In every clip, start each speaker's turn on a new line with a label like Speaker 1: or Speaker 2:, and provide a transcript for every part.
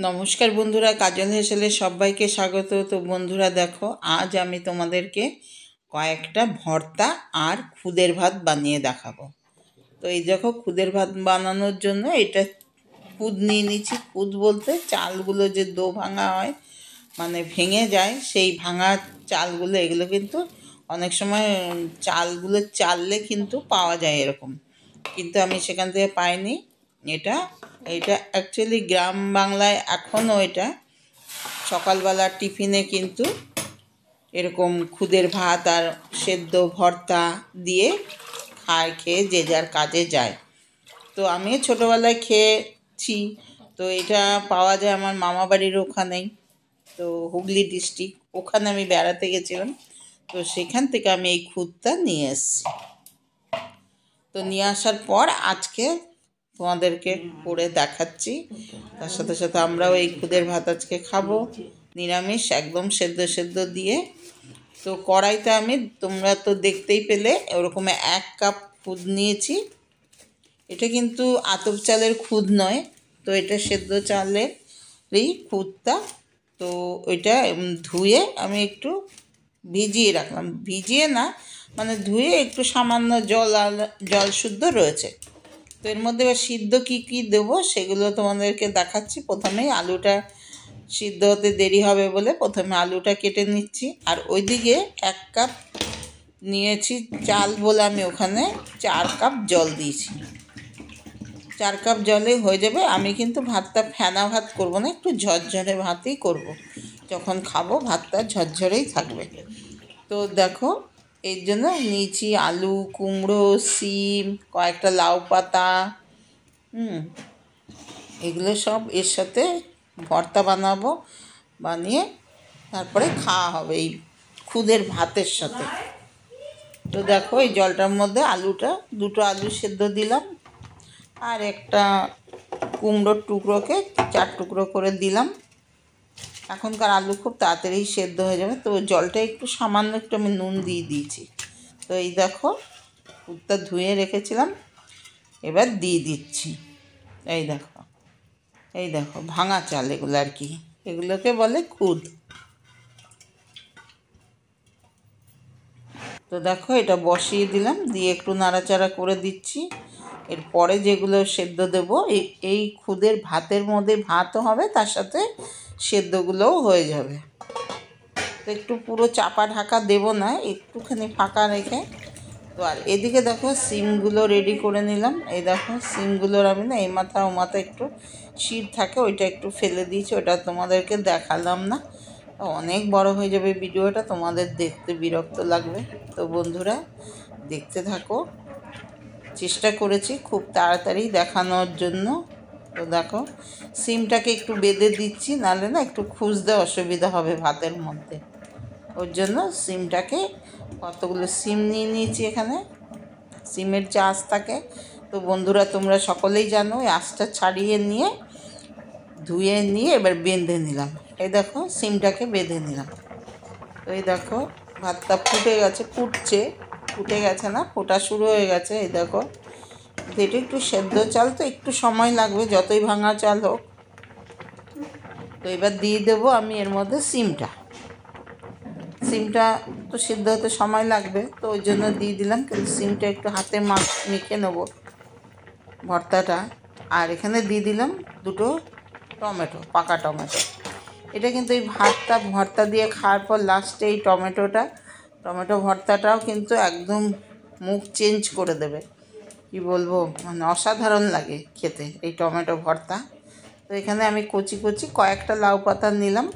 Speaker 1: নমস্কার বন্ধুরা, কাজল হেসেলে সবাইকে স্বাগত। তো বন্ধুরা দেখো, আজ আমি তোমাদেরকে কয়েকটা ভর্তা আর খুদের ভাত বানিয়ে দেখাবো। তো এই দেখো, খুদের ভাত বানানোর জন্য এটা খুদ নিয়ে নিচ্ছি। খুদ বলতে চালগুলো যে দো ভাঙা হয়, মানে ভেঙে যায়, সেই ভাঙা চালগুলো। এগুলো কিন্তু অনেক সময় চালগুলো চাললে কিন্তু পাওয়া যায় এরকম, কিন্তু আমি সেখান থেকে পাইনি। এটা এটা অ্যাকচুয়ালি গ্রাম বাংলায় এখনও এটা সকালবেলা টিফিনে কিন্তু এরকম খুদের ভাত আর সেদ্ধ ভর্তা দিয়ে খেয়ে যে যার কাজে যায়। তো আমি ছোটোবেলায় খেয়েছি। তো এটা পাওয়া যায় আমার মামা বাড়ির ওখানেই, তো হুগলি ডিস্ট্রিক্ট, ওখানে আমি বেড়াতে গেছিলাম। তো সেখান থেকে আমি এই খুদটা নিয়ে এসেছি। তো নিয়ে আসার পর আজকে তোমাদেরকে করে দেখাচ্ছি। তার সাথে সাথে আমরাও এই খুদের ভাত আজকে খাবো, নিরামিষ, একদম সেদ্ধ সেদ্ধ দিয়ে। তো কড়াইতে আমি, তোমরা তো দেখতেই পেলে, ওরকম 1 কাপ খুদ নিয়েছি। এটা কিন্তু আতপ চালের খুদ নয়, তো এটা সেদ্ধ চালেরই খুদটা। তো ওইটা ধুয়ে আমি একটু ভিজিয়ে রাখলাম, ভিজিয়ে না মানে ধুয়ে একটু সামান্য জল শুদ্ধ রয়েছে। তো এর মধ্যে এবার সিদ্ধ কী কী দেবো সেগুলো তোমাদেরকে দেখাচ্ছি। প্রথমেই আলুটা সিদ্ধ হতে দেরি হবে বলে প্রথমে আলুটা কেটে নিচ্ছি। আর ওইদিকে 1 কাপ নিয়েছি চাল বলে আমি ওখানে 4 কাপ জল দিয়েছি। 4 কাপ জলে হয়ে যাবে। আমি কিন্তু ভাতটা ফেনা ভাত করব না, একটু ঝরঝরে ভাতই করব। যখন খাবো ভাতটা ঝরঝরেই থাকবে। তো দেখো, এর জন্য নিয়েছি আলু, কুমড়ো, শিম, কয়েকটা লাউ পাতা, এগুলো সব এর সাথে ভর্তা বানাবো, বানিয়ে তারপরে খাওয়া হবে এই খুদের ভাতের সাথে। তো দেখো, এই জলটার মধ্যে দুটো আলু সেদ্ধ দিলাম, আর একটা কুমড়োর টুকরোকে 4 টুকরো করে দিলাম। এখনকার আলু খুব তাড়াতাড়ি সেদ্ধ হয়ে যাবে, তো জলটা একটু সামান্য একটু আমি নুন দিয়ে দিয়েছি। তো এই দেখো, খুদটা ধুয়ে রেখেছিলাম, এবার দিয়ে দিচ্ছি। এই দেখো ভাঙা চাল, এগুলো আর কি, এগুলোকে বলে খুদ। তো দেখো, এটা বসিয়ে দিলাম, দিয়ে একটু নাড়াচাড়া করে দিচ্ছি। এরপরে যেগুলো সেদ্ধ দেবো, এই খুদের ভাতের মধ্যে ভাতও হবে, তার সাথে সেদ্ধগুলোও হয়ে যাবে। তো একটু পুরো চাপা ঢাকা দেবো না, একটুখানি ফাঁকা রেখে। তো আর এদিকে দেখো, সিমগুলো রেডি করে নিলাম। এই দেখো, সিমগুলোর আমি না এই মাথা ও মাথা একটু শীত থাকে, ওইটা একটু ফেলে দিয়েছি, ওটা তোমাদেরকে দেখালাম না। অনেক বড় হয়ে যাবে ভিডিওটা, তোমাদের দেখতে বিরক্ত লাগবে। তো বন্ধুরা দেখতে থাকো, চেষ্টা করেছি খুব তাড়াতাড়ি দেখানোর জন্য। তো দেখো, সিমটাকে একটু বেঁধে দিচ্ছি, নাহলে না একটু খুঁজতে অসুবিধা হবে ভাতের মধ্যে। ওর জন্য সিমটাকে, কতগুলো সিম নিয়ে নিয়েছি এখানে। সিমের যে আঁশ থাকে, তো বন্ধুরা তোমরা সকলেই জানো, ওই আঁশটা ছাড়িয়ে নিয়ে ধুয়ে নিয়ে এবার বেঁধে নিলাম। এই দেখো, সিমটাকে বেঁধে নিলাম। তো এই দেখো, ভাতটা ফুটে গেছে, ফুটে গেছে না, ফোটা শুরু হয়ে গেছে। এই দেখো, এটা একটু সেদ্ধ চাল, তো একটু সময় লাগবে যতই ভাঙা চাল হোক। তো এবার দিয়ে দেবো আমি এর মধ্যে সিমটা তো সিদ্ধ হতে সময় লাগবে, তো ওই জন্য দিয়ে দিলাম। কিন্তু সিমটা একটু হাতে মেখে নেবো ভর্তাটা। আর এখানে দিয়ে দিলাম 2টো টমেটো, পাকা টমেটো। এটা কিন্তু এই ভর্তা দিয়ে খাওয়ার পর লাস্টে এই টমেটো ভর্তাটাও কিন্তু একদম মুখ চেঞ্জ করে দেবে। কি বলবো, মানে অসাধারণ লাগে খেতে এই টমেটো ভর্তা। তো এখানে আমি কচি কয়েকটা লাউ পাতা নিলাম,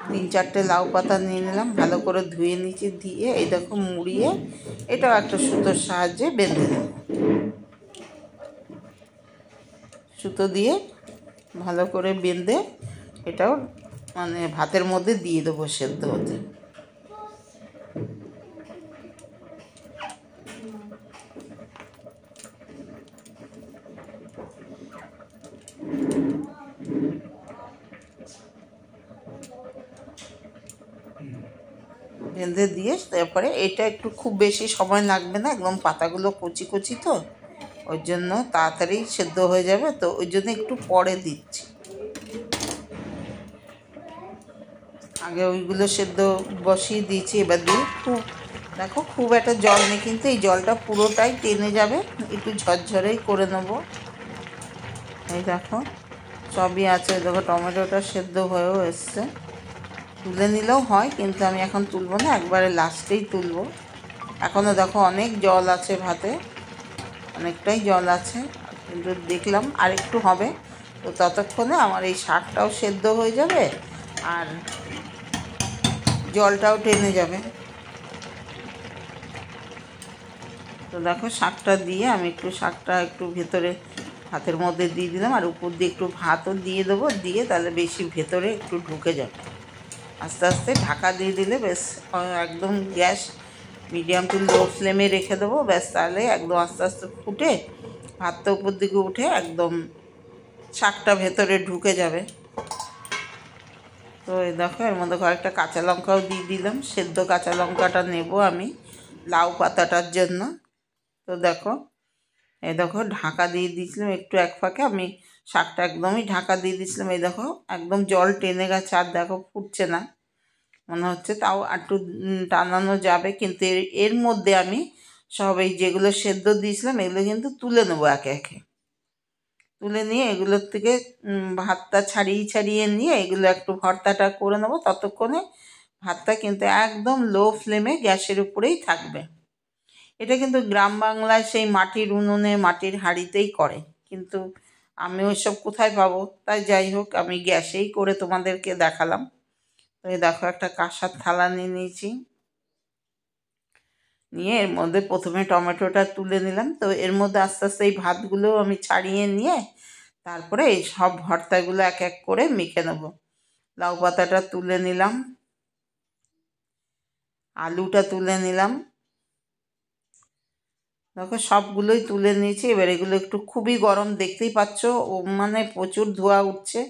Speaker 1: 3-4টে লাউ পাতা নিয়ে নিলাম, ভালো করে ধুয়ে নিয়েছি। দিয়ে এই দেখো মুড়িয়ে এটাও একটা সুতোর সাহায্যে বেঁধে নেব। সুতো দিয়ে ভালো করে বেঁধে এটাও মানে ভাতের মধ্যে দিয়ে দেবো সেদ্ধ হতে। বেঁধে দিয়ে তারপরে এটা একটু খুব বেশি সময় লাগবে না, একদম পাতাগুলো কচি তো, ওই জন্য তাড়াতাড়ি সেদ্ধ হয়ে যাবে। তো ওই জন্য একটু পরে দিচ্ছি। আগে ওইগুলো সেদ্ধ বসিয়ে দিয়েছি। এবার দিয়ে দেখো খুব একটা জল নেই, কিন্তু এই জলটা পুরোটাই টেনে যাবে, একটু ঝরঝরেই করে নেব। এই দেখো সবই আছে। দেখো টমেটোটা সেদ্ধ হয়েও এসছে, তুলে নিলেও হয়, কিন্তু আমি এখন তুলবো না, একবারে লাস্টেই তুলবো। এখনও দেখো অনেক জল আছে ভাতে, অনেকটাই জল আছে, কিন্তু দেখলাম আর একটু হবে। তো ততক্ষণে আমার এই শাকটাও সেদ্ধ হয়ে যাবে আর জলটাও টেনে যাবে। তো দেখো শাকটা দিয়ে আমি শাকটা একটু ভেতরে ভাতের মধ্যে দিয়ে দিলাম, আর উপর দিয়ে একটু ভাতও দিয়ে দেবো, দিয়ে তাহলে বেশি ভেতরে একটু ঢুকে যাবে। আস্তে আস্তে ঢাকা দিয়ে দিলে বেশ একদম গ্যাস মিডিয়াম টু লো ফ্লেমে রেখে দেবো, ব্যাস তাহলে একদম আস্তে আস্তে ফুটে ভাতটা উপর দিকে উঠে একদম শাকটা ভেতরে ঢুকে যাবে। তো এই দেখো এর মধ্যে কয়েকটা কাঁচা লঙ্কাও দিয়ে দিলাম, সেদ্ধ কাঁচা লঙ্কাটা নেব আমি লাউ পাতাটার জন্য। তো দেখো এই দেখো ঢাকা দিয়ে দিয়েছিলাম একটু এক ফাঁকে, আমি শাকটা একদমই ঢাকা দিয়ে দিয়েছিলাম। এই দেখো একদম জল টেনে গেছে, আর দেখো ফুটছে না মনে হচ্ছে, তাও একটু টানানো যাবে। কিন্তু এর মধ্যে আমি সব এই যেগুলো সেদ্ধ দিয়েছিলাম এগুলো কিন্তু তুলে নেবো একে একে, তুলে নিয়ে এগুলোর থেকে ভাতটা ছাড়িয়ে নিয়ে এগুলো একটু ভর্তাটা করে নেবো। ততক্ষণে ভাতটা কিন্তু একদম লো ফ্লেমে গ্যাসের উপরেই থাকবে। এটা কিন্তু গ্রাম বাংলায় সেই মাটির উনুনে মাটির হাঁড়িতেই করে, কিন্তু আমি ওইসব কোথায় পাবো, তাই যাই হোক আমি গ্যাসেই করে তোমাদেরকে দেখালাম। তো এই দেখো একটা কাঁসার থালা নিয়ে নিয়েছি, নিয়ে এর মধ্যে প্রথমে টমেটোটা তুলে নিলাম। তো এর মধ্যে আস্তে আস্তে এই ভাতগুলো আমি ছাড়িয়ে নিয়ে তারপরে এই সব ভর্তাগুলো এক এক করে মেখে নেব। লাউ পাতাটা তুলে নিলাম, আলুটা তুলে নিলাম, দেখো সবগুলোই তুলে নিয়েছি। এবার এগুলো একটু খুবই গরম, দেখতেই পাচ্ছ ও মানে প্রচুর ধোঁয়া উঠছে।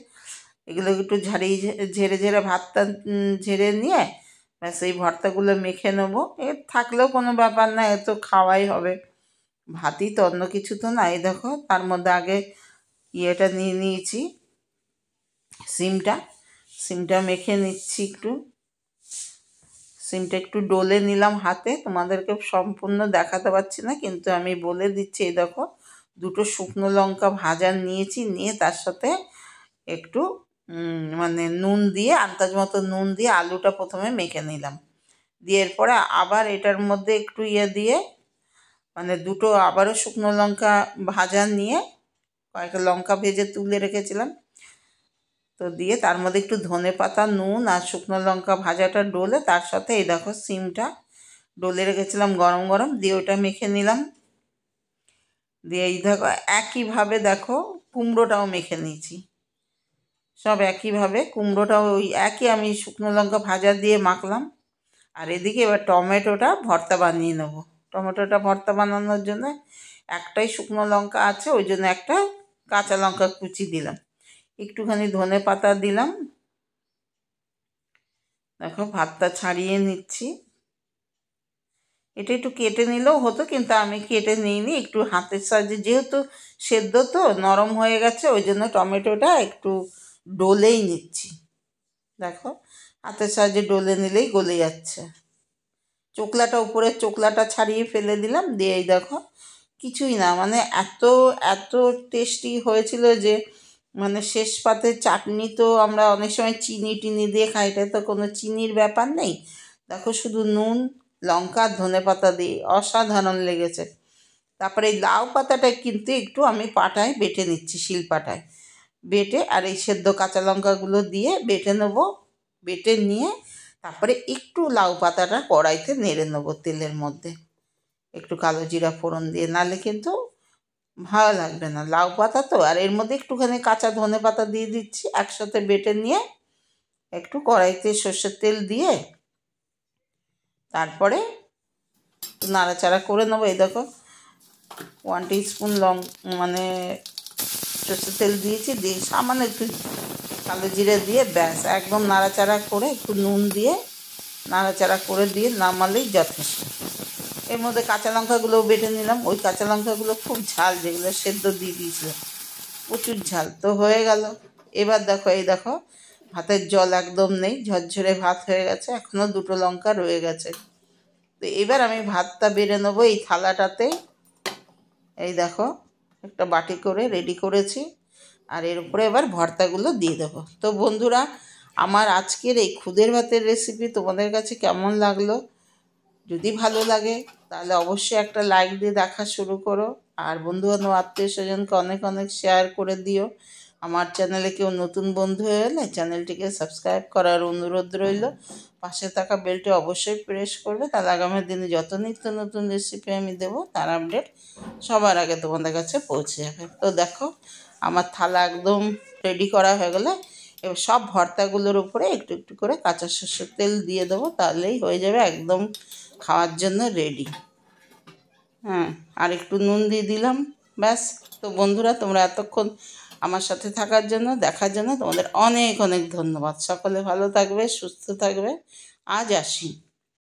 Speaker 1: এগুলো একটু ঝেড়ে ঝেড়ে ভাতটা ঝেড়ে নিয়ে ব্যাস এই ভর্তাগুলো মেখে নেবো। এ থাকলেও কোনো ব্যাপার না, এ তো খাওয়াই হবে, ভাতই তো, অন্য কিছু তো না। এই দেখো তার মধ্যে আগে ইয়েটা নিয়ে নিয়েছি, সিমটা মেখে নিচ্ছি একটু। সিমটা একটু ডলে নিলাম হাতে, তোমাদেরকে সম্পূর্ণ দেখাতে পারছি না, কিন্তু আমি বলে দিচ্ছি। এই দেখো দুটো শুকনো লঙ্কা ভাজা নিয়েছি, নিয়ে তার সাথে একটু মানে নুন দিয়ে, আন্দাজ মতো নুন দিয়ে আলুটা প্রথমে মেখে নিলাম, দিয়ে এরপরে আবার এটার মধ্যে একটু দিয়ে মানে দুটো আবারও শুকনো লঙ্কা ভাজা নিয়ে, কয়েকটা লঙ্কা ভেজে তুলে রেখেছিলাম, তো দিয়ে তার মধ্যে একটু ধনে পাতা, নুন আর শুকনো লঙ্কা ভাজাটা ডলে তার সাথে এই দেখো সিমটা ডলে রেখেছিলাম গরম গরম, দিয়ে ওটা মেখে নিলাম। দিয়ে এই দেখো একইভাবে দেখো কুমড়োটাও মেখে নিয়েছি, সব একইভাবে কুমড়োটাও ওই একই আমি শুকনো লঙ্কা ভাজা দিয়ে মাখলাম। আর এদিকে এবার টমেটোটা ভর্তা বানিয়ে নেবো। টমেটোটা ভর্তা বানানোর জন্য একটাই শুকনো লঙ্কা আছে, ওই জন্য একটা কাঁচা লঙ্কা কুচি দিলাম, একটুখানি ধনে পাতা দিলাম। দেখো ভাতটা ছাড়িয়ে নিচ্ছি, এটা একটু কেটে নিলেও হতো, কিন্তু আমি কেটে নিইনি, একটু হাতের সাহায্যে, যেহেতু সেদ্ধ তো নরম হয়ে গেছে ওই জন্য টমেটোটা একটু ডলেই নিচ্ছি। দেখো হাতের সাহায্যে ডলে নিলেই গলে যাচ্ছে। চোকলাটা উপরের চোকলাটা ছাড়িয়ে ফেলে দিলাম, দিয়ে এই দেখো কিছুই না, মানে এত এত টেস্টি হয়েছিল যে মানে শেষ পাতে চাটনি তো আমরা অনেক সময় চিনি টিনি দিয়ে খাই, এটা তো কোনো চিনির ব্যাপার নেই। দেখো শুধু নুন লঙ্কা ধনে পাতা দিয়ে অসাধারণ লেগেছে। তারপরে এই লাউ পাতাটা কিন্তু একটু আমি পাটায় বেটে নিচ্ছি, শিলপাটায় বেটে, আর এই সেদ্ধ কাঁচা লঙ্কাগুলো দিয়ে বেটে নেবো। বেটে নিয়ে তারপরে একটু লাউ পাতাটা কড়াইতে নেড়ে নেবো তেলের মধ্যে, একটু কালো জিরা ফোড়ন দিয়ে, নাহলে কিন্তু ভালো লাগবে না, লাউ পাতা তো। আর এর মধ্যে একটুখানি কাঁচা ধনে পাতা দিয়ে দিচ্ছি, একসাথে বেটে নিয়ে একটু কড়াইতে সর্ষের তেল দিয়ে তারপরে নাড়াচাড়া করে নেবো। এই দেখো 1 টিস্পুন মানে সর্ষের তেল দিয়েছি, দিয়ে সামান্য একটু কালো জিরে দিয়ে ব্যাস একদম নাড়াচাড়া করে একটু নুন দিয়ে নাড়াচাড়া করে দিয়ে নামালেই যথেষ্ট। এর মধ্যে কাঁচা লঙ্কাগুলোও বেটে নিলাম, ওই কাঁচা লঙ্কাগুলো খুব ঝাল, যেগুলো সেদ্ধ দিয়ে দিয়েছিলাম প্রচুর ঝাল, তো হয়ে গেল। এবার দেখো এই দেখো ভাতের জল একদম নেই, ঝরঝরে ভাত হয়ে গেছে, এখনও 2টো লঙ্কা রয়ে গেছে। তো এবার আমি ভাতটা বেড়ে নেবো এই থালাটাতে। এই দেখো একটা বাটি করে রেডি করেছি, আর এর উপরে এবার ভর্তাগুলো দিয়ে দেবো। তো বন্ধুরা, আমার আজকের এই খুদের ভাতের রেসিপি তোমাদের কাছে কেমন লাগলো? যদি ভালো লাগে তাহলে অবশ্যই একটা লাইক দিয়ে দেখা শুরু করো, আর বন্ধুবান্ধব আত্মীয় স্বজনকে অনেক অনেক শেয়ার করে দিও। আমার চ্যানেলে কেউ নতুন বন্ধু হয়ে এলে চ্যানেলটিকে সাবস্ক্রাইব করার অনুরোধ রইল। পাশে থাকা বেলটি অবশ্যই প্রেস করবে, তাহলে আগামী দিনে যত নিত্য নতুন রেসিপি আমি দেবো তার আপডেট সবার আগে তোমাদের কাছে পৌঁছে যাবে। তো দেখো আমার থালা একদম রেডি করা হয়ে গেলে এবার সব ভর্তাগুলোর উপরে একটু একটু করে কাঁচা সরষের তেল দিয়ে দেবো, তাহলেই হয়ে যাবে একদম খাওয়ার জন্য রেডি। হ্যাঁ, আর একটু নুন দিয়ে দিলাম, ব্যাস। তো বন্ধুরা, তোমরা এতক্ষণ আমার সাথে থাকার জন্য, দেখার জন্য তোমাদের অনেক অনেক ধন্যবাদ। সকলে ভালো থাকবে, সুস্থ থাকবে। আজ আসি।